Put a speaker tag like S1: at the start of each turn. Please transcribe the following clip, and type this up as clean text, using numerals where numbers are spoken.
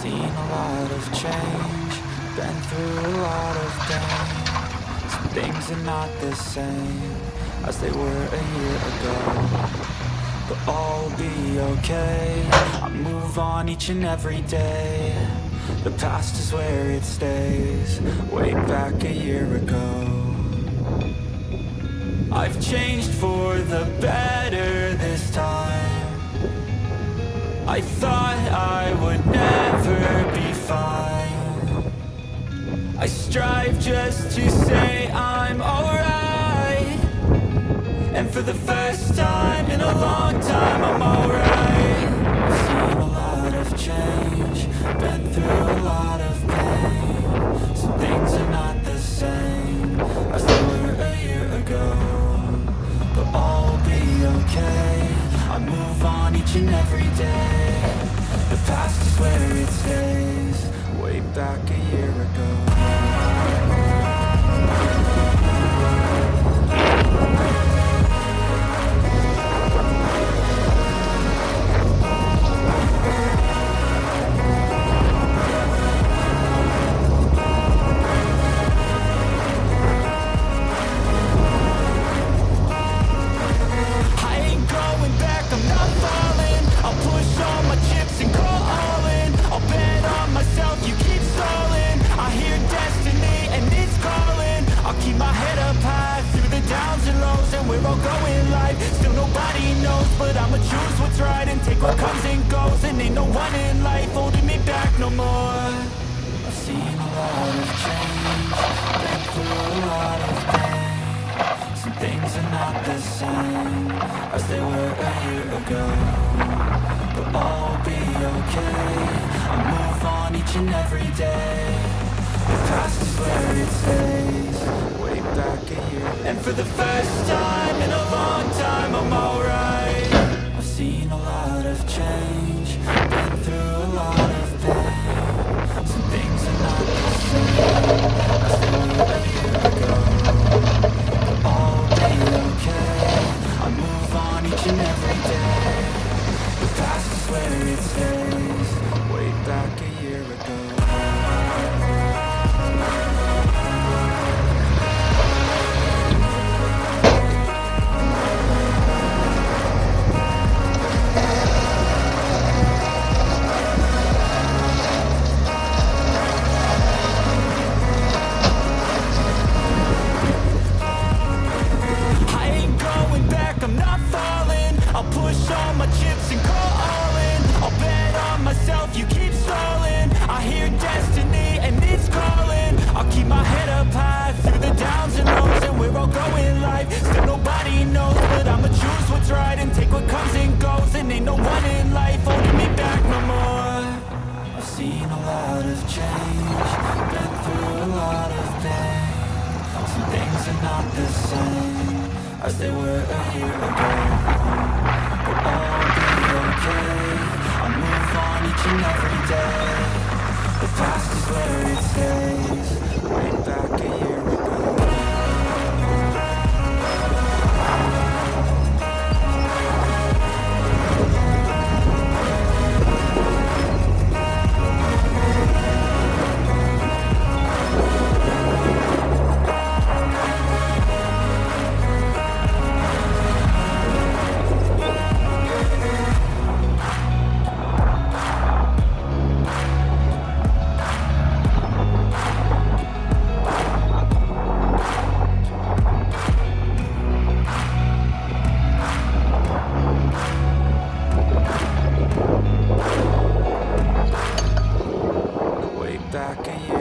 S1: Seen a lot of change, been through a lot of pain. Some things are not the same as they were a year ago, but all will be okay. I move on each and every day. The past is where it stays, way back a year ago. I've changed for the better this time. I thought I would never be fine. I strive just to say I'm alright, and for the first time in a long time I'm alright. I've seen a lot of change, been through a lot of pain. Some things are not the same as they were a year ago, but all will be okay. I move on each and every day. The past is where it stays, way back a year ago. What comes and goes, and ain't no one in life holding me back no more. I've seen a lot of change, been through a lot of pain. Some things are not the same as they were a year ago, but all will be okay. I move on each and every day. The past is where it stays, way back a year. And for the first time in a long time I'm alright. I've seen a lot of change, been through a lot of pain. Some things are not the same as they were a year ago, but all will be okay. I move on each and every day. The past is where it stays, way back a year ago. You keep stalling, I hear destiny and it's calling. I'll keep my head up high through the downs and lows, and we're all going life. Still nobody knows, but I'ma choose what's right and take what comes and goes. And ain't no one in life holding me back no more. I've seen a lot of change, been through a lot of pain. Some things are not the same as they were a year ago, but all will be okay. I move on each and every day. The past is where it stays, way back a year ago. Back a year.